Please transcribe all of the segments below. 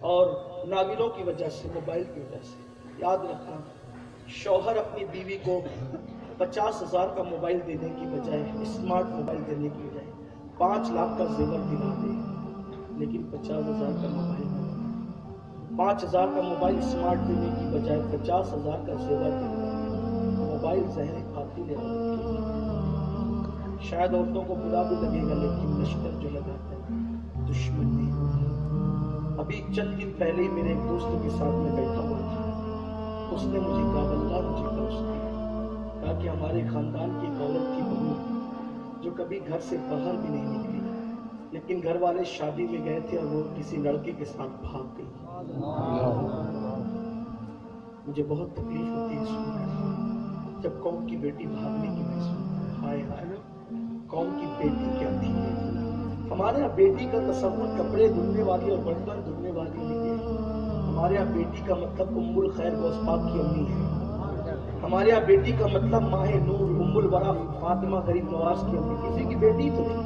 और नागिनों की वजह से, मोबाइल की वजह से। याद रखना, शौहर अपनी बीवी को 50,000 का मोबाइल देने की बजाय, स्मार्ट मोबाइल देने की बजाय 5 लाख का जेवर दिला दे, लेकिन 50,000 का मोबाइल, 5,000 का मोबाइल स्मार्ट देने की बजाय 50,000 का जेवर दे। मोबाइल ज़हर कातिल है। शायद औरतों को बुरा भी लगेगा, लेकिन लश्कर जो लगाता है दुश्मन नहीं। अभी चंद दिन पहले ही मेरे एक दोस्त के साथ में बैठा हुआ था। उसने मुझे कहा, अल्लाह मुझे कहा कि हमारे खानदान की एक औरत थी, बहू, जो कभी घर से बाहर भी नहीं निकली, लेकिन घर वाले शादी में गए थे और वो किसी लड़के के साथ भाग गई। मुझे बहुत तकलीफ होती है सुनकर, जब कौम की बेटी भागने की मैं सुनता। हाय हाय, कौम की बेटी क्या थी। हमारे यहाँ बेटी का तस्वुर कपड़े धुलने वाली और बर्तन धुलने वाली नहीं है। हमारे यहाँ बेटी का मतलब उम्मुल खैर गौस पाक की अम्मी है। हमारे यहाँ बेटी का मतलब माहे नूर उम्मुल वरा फातिमा गरीब नवाज की अम्मी, किसी की बेटी तो थी।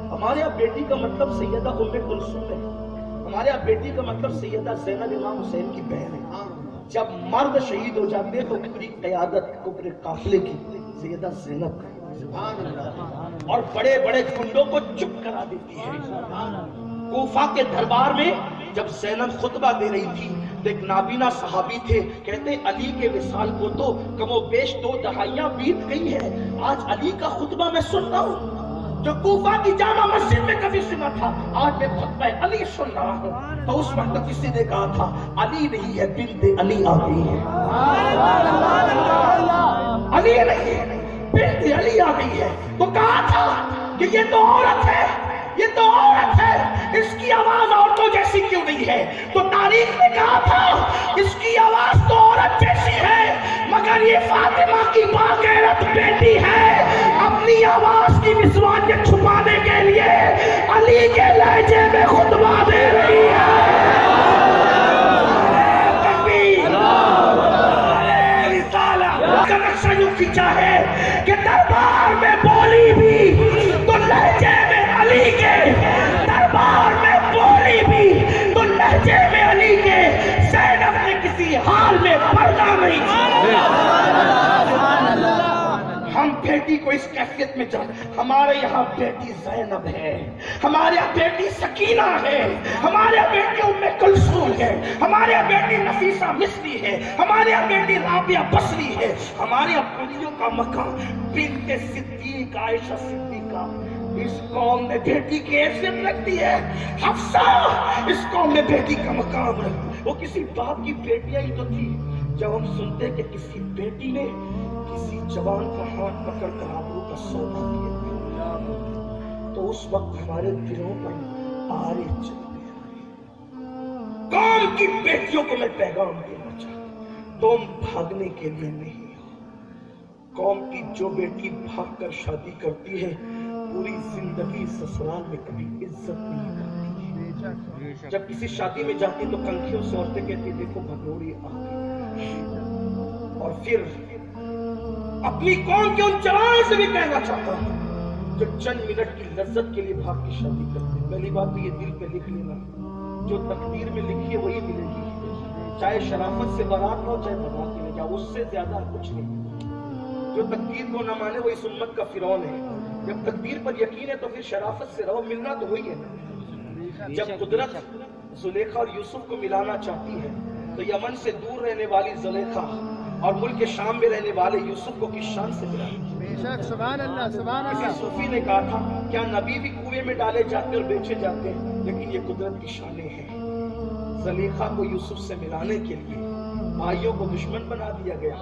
हमारे यहाँ बेटी का मतलब सैयदा उम्मे कुलसूम है। हमारे यहाँ बेटी का मतलब सैयदा ज़ैनब इमाम हुसैन की बहन है। जब मर्द शहीद हो जाते हैं तो पूरी क़यादत को, पूरे काफिले की सैयदा ज़ैनब का, और बड़े बड़े गुंडों को चुप करा देती है। कूफा के दरबार में जब ज़ैनब खुतबा दे रही थी तो एक नाबीना सहाबी थे, कहते अली के विसाल को तो कमोबेश 2 दहाइयां बीत गई है, आज अली का खुतबा मैं सुन रहा हूँ जो कूफा की जामा मस्जिद में कभी सुना था, आज मैं खुतबा अली सुन रहा हूँ। तो उस वक्त किसी ने कहा था, अली नहीं है बिन्ते अली आ गई है, अली नहीं है बिन्ते अली आ गई है। तो कहा था कि ये तो औरत है, ये तो औरत है, इसकी आवाज औरतों जैसी क्यों नहीं है। तो तारीख ने कहा था इसकी आवाज तो औरत जैसी है, मगर ये फातिमा की बागैरत बेटी है। अपनी आवाज की निस्वानियत छुपाने के लिए अली के लहजे में खुतबा दे रही है। खींचा है कि दरबार में बोली भी तो लहजे में अली के, दरबार में बोली भी तो लहजे में अली के। ज़ैनब ने किसी हाल में पर्दा नहीं किया। हम बेटी को इस कैफियत में जान, हमारे यहाँ बेटी ज़ैनब है, हमारे यहाँ बेटी सकीना है, हमारे यहाँ बेटी उम्मे कुलसूम है, हमारे यहाँ बेटी नफीसा मिस्री है, हमारे यहाँ बेटी राबिया बसरी है, हमारे यहाँ बेटियों का मकाम बिन्ते सिद्दीक आयशा सिद्दीका। इस कौम ने बेटी की हैसियत रखती है। हफ्सा इस कौम में बेटी का मकाम है। वो किसी बाप की बेटियां ही तो थी। जब हम सुनते कि किसी बेटी ने किसी जवान का हाथ पकड़ कर आबरू का सौदा किया, तो उस वक्त हमारे दिलों पर आरे चलते हैं। कौम की बेटियों को मैं पैगाम देना चाहता, तुम भागने के लिए नहीं हो। कौम की जो बेटी भागकर शादी करती है, पूरी जिंदगी ससुराल में कभी इज्जत नहीं करती है। जब किसी शादी में जाती तो कंखियों से औरतें कहती, देखो भगोड़ी आ गई। और फिर अपनी कौम के उन जवानों से भी कहना चाहता हूं जो चंद मिनट की लज्जत के लिए भाग की शादी करते हैं। पहली बात तो ये दिल पे लिख लेना, जो तकदीर में लिखी है वही मिलेगी। चाहे शराफत से बारात हो, चाहे बारात में ले जाओ, उससे ज्यादा कुछ नहीं। जो तकदीर को न माने वो इस उम्मत का फिरौन है। जब तकदीर पर यकीन है तो फिर शराफत से रहो, मिलना तो वही है। जब कुदरत जुलेखा और यूसुफ को मिलाना चाहती है तो यमन से दूर रहने वाली जुलेखा और मुल्क के शाम में रहने वाले यूसुफ को किस शान से मिला। सुभान अल्लाह, सुभान अल्लाह। किसी सूफी ने कहा था, क्या नबी भी कुएं में डाले जाते और बेचे जाते हैं, लेकिन ये कुदरत की शानें हैं। जुलेखा को यूसुफ से मिलाने के लिए भाइयों को दुश्मन बना दिया गया,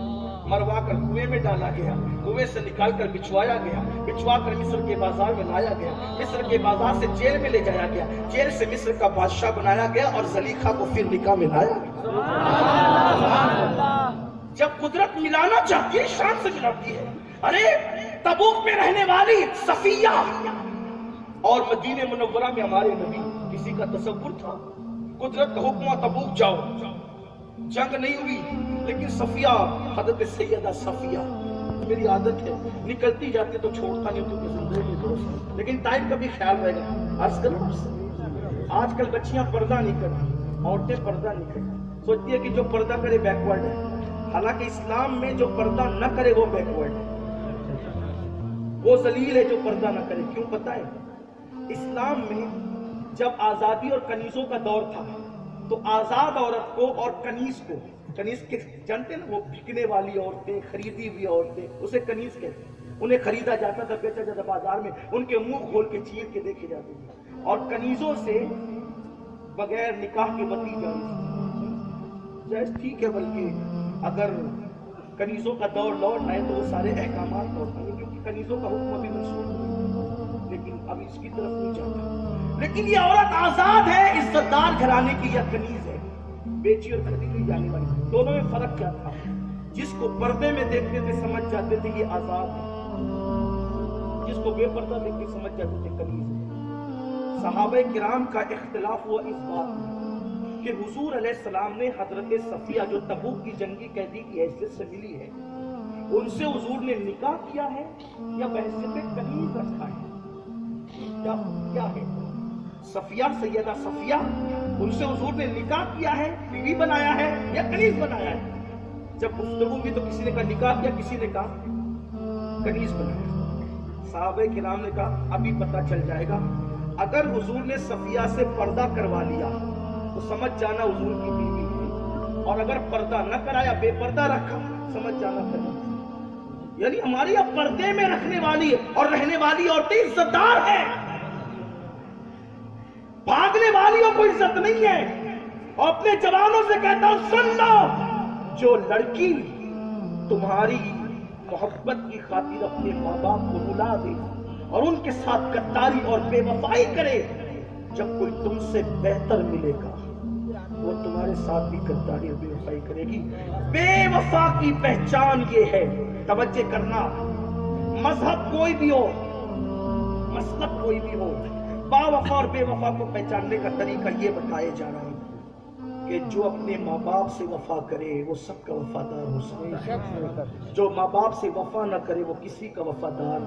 मरवा कर कुएं में डाला गया, कुएं से निकाल कर बिछवाया गया, बिछवा कर मिस्र के बाजार में लाया गया, मिस्र के बाजार से जेल में ले जाया गया, जेल से मिस्र का बादशाह बनाया गया और जुलेखा को फिर निकाह में लाया गया। जब कुदरत मिलाना चाहती है, शान से मिलाती है। अरे तबूक में रहने वाली सफिया और मदीने मुनव्वरा में हमारे नबी, किसी का तसव्वुर था? कुदरत का हुक्म, तबूक जाओ, जंग नहीं हुई, लेकिन सफिया, हजरत सैयदा सफिया, मेरी आदत है निकलती जाती तो छोड़ता नहीं हूँ, लेकिन टाइम का भी ख्याल रहेगा। अर्ज करो, आजकल बच्चियां पर्दा नहीं करती, औरतें पर्दा नहीं करें, सोचती है कि जो पर्दा करे बैकवर्ड है। हालांकि इस्लाम में जो पर्दा न करे वो बैकवर्ड है, वो जलील है जो पर्दा न करे। क्यों पता है? इस्लाम में जब आजादी और कनीजों का दौर था तो आजाद औरत को और कनीज को, कनीज के जानते ना, वो बिकने वाली औरतें, खरीदी हुई औरतें, उसे कनीज कहते हैं। उन्हें खरीदा जाता था, बेचा जाता बाजार में, उनके मुंह खोल के चीर के देखे जाते थे। और कनीजों से बगैर निकाह के वती जायज ठीक है, बल्कि अगर कनीजों का दौर लौट आए तो वो सारे अहकामात लौट आए, क्योंकि कनीजों का हुक्म अभी मंसूख नहीं, लेकिन अब इसकी तरफ नहीं जाता। लेकिन ये औरत आजाद है, इज्जतदार घराने की, या कनीज है, बेची और खरीदी जाने वाली। दोनों में फर्क क्या था? जिसको पर्दे में देखते थे समझ जाते थे ये आजाद है, जिसको बेपर्दा देख के समझ जाते थे कनीज है। सहाबा किराम का इख्तिलाफ हुआ इस बात में कि हुजूर अलैहिस्सलाम ने हजरत सफिया जो तबूक की जंगी कैदी की हैसियत से मिली है, उनसे हुजूर ने निकाह किया है या बहसियत कनीज रखा है? क्या है? सफिया, सैयदा सफिया, उनसे हुजूर ने निकाह किया है, बीवी बनाया है या कनीज बनाया है? जब गुफ्तगू हुई तो किसी ने कहा निकाह किया, किसी ने कहा कनीज बनाया। साहबे किराम ने कहा अभी पता चल जाएगा। अगर हुजूर ने सफिया से पर्दा करवा लिया तो समझ जाना हुजूर की बीवी है, और अगर पर्दा न कराया, बेपर्दा रखा, समझ जाना कनीज। यानी हमारी अब पर्दे में रखने वाली और रहने वाली औरतें इज्जतदार है, भागने वालियों को इज्जत नहीं है। और अपने जवानों से कहता हूं सुन लो, जो लड़की तुम्हारी मोहब्बत की खातिर अपने माँ बाप को रुला दे और उनके साथ गद्दारी और बेवफाई करे, जब कोई तुमसे बेहतर मिलेगा वो तुम्हारे साथ भी गद्दारी और बेवफाई करेगी। बेवफा की पहचान ये है, तवज्जो करना, मजहब कोई भी हो, मसलब कोई भी हो, बावफा और बेवफा को पहचानने का तरीका ये बताया जा रहा है कि जो अपने माँ बाप से वफा करे वो सबका वफादार हो सकता है, जो माँ बाप से वफा न करे वो किसी का वफादार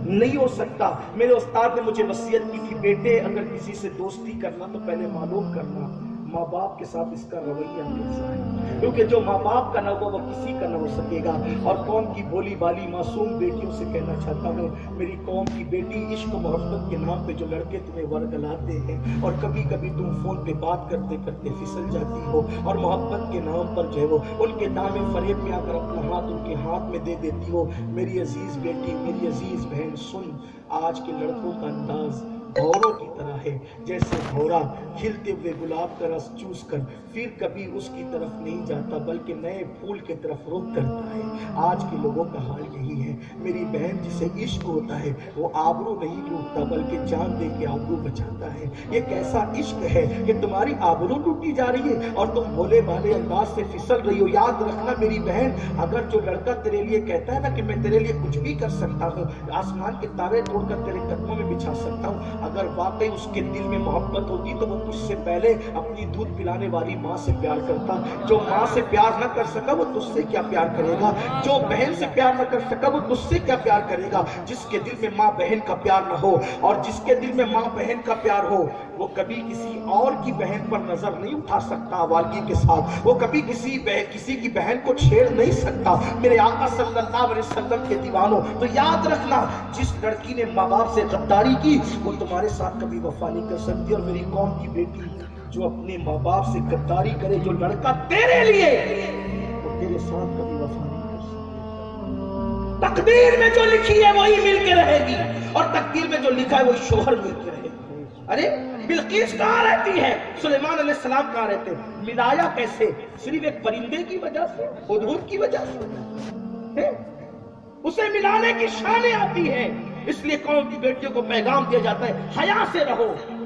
नहीं हो सकता। मेरे उस्ताद ने मुझे वसीयत की थी, बेटे अगर किसी से दोस्ती करना तो पहले मालूम करना माँ बाप के साथ इसका रवैया कैसा है, क्योंकि जो माँ बाप का न हो वो किसी का न हो सकेगा। और कौम की भोली भाली मासूम बेटियों से कहना चाहता हूँ, मेरी कौम की बेटी, इश्क मोहब्बत के नाम पे जो लड़के तुम्हें वर्गलाते हैं और कभी कभी तुम फोन पे बात करते करते फिसल जाती हो और मोहब्बत के नाम पर जो है वो उनके दामे फरेब में आकर अपना हाथ उनके हाथ में दे देती हो। मेरी अजीज बेटी, मेरी अजीज बहन, सुन, आज के लड़कों का अंदाज भौरों की तरह है, जैसे भौरा खिलते हुए गुलाब का रस चूस कर फिर कभी उसकी तरफ नहीं जाता बल्कि नए फूल की तरफ रुख करता है। आज के लोगों का हाल यही है। मेरी बहन, जिसे इश्क होता है वो आबरू नहीं लूटता बल्कि जान दे के आबरू बचाता है। ये कैसा इश्क है कि तुम्हारी आबरू लूटी जा रही है और तुम भोले भाले अंदाज से फिसल रही हो। याद रखना मेरी बहन, अगर जो लड़का तेरे लिए कहता है ना कि मैं तेरे लिए कुछ भी कर सकता हूँ, आसमान के तारे तोड़कर तेरे कदमों में बिछा सकता हूँ, अगर वाकई उसके दिल में मोहब्बत होती तो वो तुझसे पहले अपनी दूध पिलाने वाली माँ से प्यार करता। जो माँ से प्यार न कर सका वो तुझसे क्या प्यार करेगा? जो बहन से प्यार न कर सका वो तुझसे क्या प्यार करेगा? जिसके दिल में माँ बहन का प्यार न हो और जिसके दिल में माँ बहन का प्यार हो वो कभी किसी और की बहन पर नजर नहीं उठा सकता वालगी के साथ, वो कभी किसी की बहन को छेड़ नहीं सकता। मेरे आका सल्लल्लाहु अलैहि वसल्लम के दीवानों, तो याद रखना, जिस लड़की ने माँ बाप से गद्दारी की वो तुम्हारे साथ कभी वफा नहीं कर सकती। और मेरी कौम की बेटी, जो अपने माँ बाप से गद्दारी करे, जो लड़का तेरे लिए, वो तेरे साथ कभी वफा नहीं कर सकता। तकदीर में जो लिखी है वही मिलके रहेगी और तकदीर में जो लिखा है वही शोहर मिलके रहेगा। अरे बिल्किस कहाँ रहती है, सुलेमान अलैहिस्सलाम कहाँ रहते हैं? मिलाया कैसे? सिर्फ एक परिंदे की वजह से, हुदहुद की वजह से उसे मिलाने की शान आती है। इसलिए कौम की बेटियों को पैगाम दिया जाता है हया से रहो।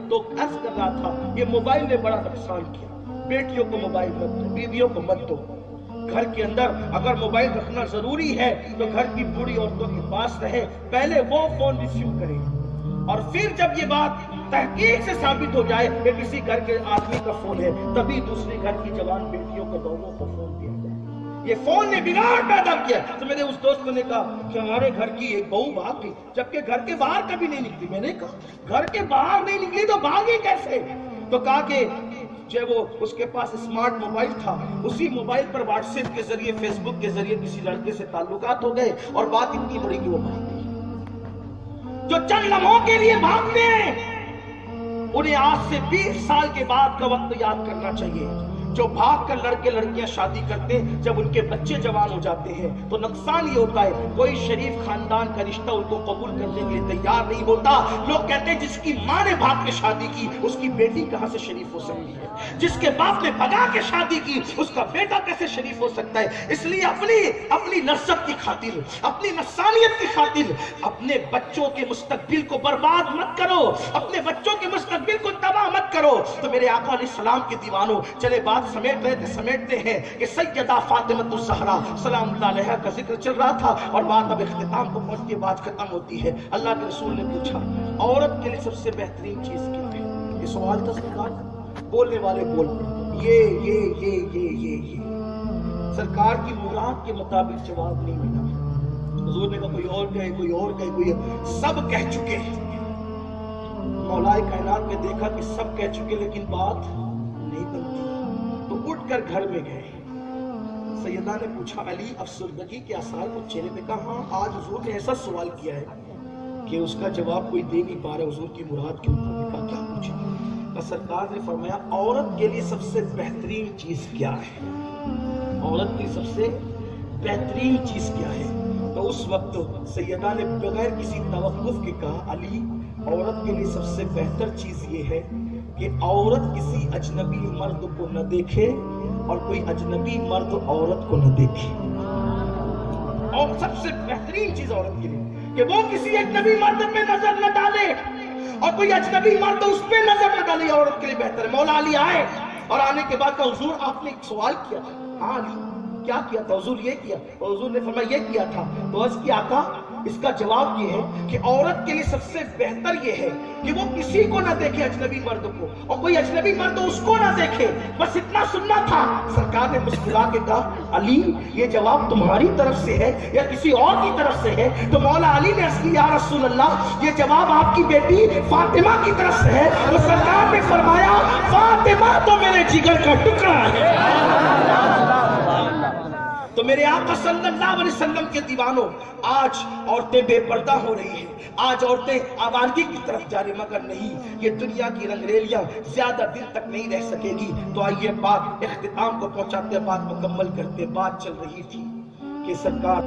तो अर्ज कर रहा था, ये मोबाइल ने बड़ा नुकसान किया। बेटियों को मोबाइल मत दो, बीवियों को मत दो। घर के अंदर अगर मोबाइल रखना जरूरी है तो घर की बूढ़ी औरतों के पास रहे, पहले वो फोन रिसीव करे और फिर जब ये बात तहकीक से साबित हो जाए कि किसी घर के आदमी का फोन है, तभी दूसरे घर की जवान बेटियों को, दोनों को फोन दिया जाए। ये फोन ने बिगाड़ पैदा किया। तो मेरे उस दोस्त ने कहा कि हमारे घर की एक बहू भाग गई, जबकि घर के बाहर कभी नहीं निकली। मैंने कहा घर के बाहर नहीं निकली तो भागी कैसे? तो कहा कि जो वो उसके पास स्मार्ट मोबाइल था, उसी मोबाइल पर व्हाट्सएप के जरिए, फेसबुक के जरिए किसी लड़के से ताल्लुकात हो गए और बात इतनी बड़ी कि वो भाग गई। जो चंद लम्हों के लिए भागते हैं उन्हें आज से 20 साल के बाद का वक्त याद करना चाहिए। जो भागकर लड़के लड़कियां शादी करते हैं, जब उनके बच्चे जवान हो जाते हैं तो नुकसान ये होता है, कोई शरीफ खानदान का रिश्ता उनको कबूल करने के लिए तैयार नहीं होता। लोग कहते हैं जिसकी माँ ने भाग के शादी की उसकी बेटी कहां से शरीफ हो सकती है, जिसके बाप ने भगा के शादी की उसका बेटा कैसे शरीफ हो सकता है। इसलिए अपनी नस्ब की खातिर, अपनी नस्सानियत की खातिर अपने बच्चों के मुस्तकबिल को बर्बाद मत करो, अपने बच्चों के मुस्तकबिल को तबाह मत करो। तो मेरे आका अलैहिस्सलाम के दीवानों, चले बात समेटते हैं कि सैयदा फातिमा ज़हरा सलामुल्लाह अलैहा का जिक्र चल रहा था और बात अब इख्तिताम को पहुंचती, बात खत्म होती है। अल्लाह के रसूल ने पूछा औरत के लिए सबसे बेहतरीन चीज क्या है? ये सवाल था सरकार, बोलने वाले बोल पड़े ये सरकार की मुराद के मुताबिक जवाब नहीं मिला। हुजूर ने कहा कोई और कहे, कोई और कहे, कोई, सब कह चुके। मौलाए कायनात ने देखा कि सब कह चुके लेकिन बात नहीं बनती, तो उठकर घर में गए। सैयदा ने पूछा अली अफसरदगी के आसार को चेहरे पे कहा, हाँ आज हुजूर ने ऐसा सवाल किया है कि उसका जवाब कोई दे नहीं पा रहा, हुजूर की मुराद के ऊपर कहा क्या पूछे। तो सरकार ने फरमाया औरत के लिए सबसे बेहतरीन चीज क्या है? औरत की सबसे बेहतरीन चीज क्या है? तो उस वक्त सैयदा ने बगैर किसी तवक्कुफ के कहा अली औरत के लिए सबसे बेहतर चीज ये है कि औरत किसी अजनबी मर्द को न देखे और कोई अजनबी मर्द औरत को न देखे। और सबसे बेहतरीन चीज औरत के लिए कि वो किसी अजनबी मर्द पे नजर न डाले और कोई अजनबी मर्द उस पे नजर न डाले, औरत के लिए बेहतर है। मौला अली आए और आने के बाद हुजूर आपने एक सवाल किया था। हाँ अली क्या किया था? हुजूर ये किया। और हुजूर ने फरमाया ये किया था। तो अर्ज़ किया आका इसका जवाब ये है कि औरत के लिए सबसे बेहतर ये है कि वो किसी को ना देखे अजनबी मर्द को और कोई अजनबी मर्द उसको ना देखे, बस इतना सुनना था। सरकार ने मुस्कुरा के कहा अली ये जवाब तुम्हारी तरफ से है या किसी और की तरफ से है? तो मौला अली ने अर्ज़ किया या रसूल अल्लाह ये जवाब आपकी बेटी फातिमा की तरफ से है। तो सरकार ने फरमाया फातिमा तो मेरे जिगर का टुकड़ा है। तो मेरे आका सल्लल्लाहु अलैहि वसल्लम के दीवानों, आज औरतें बेपर्दा हो रही हैं, आज औरतें आवारगी की तरफ जा रही, मगर नहीं, ये दुनिया की रंगरेलियां ज्यादा दिन तक नहीं रह सकेगी। तो आइए बात इख्तिताम को पहुंचाते, बात मुकम्मल करते। बात चल रही थी कि सरकार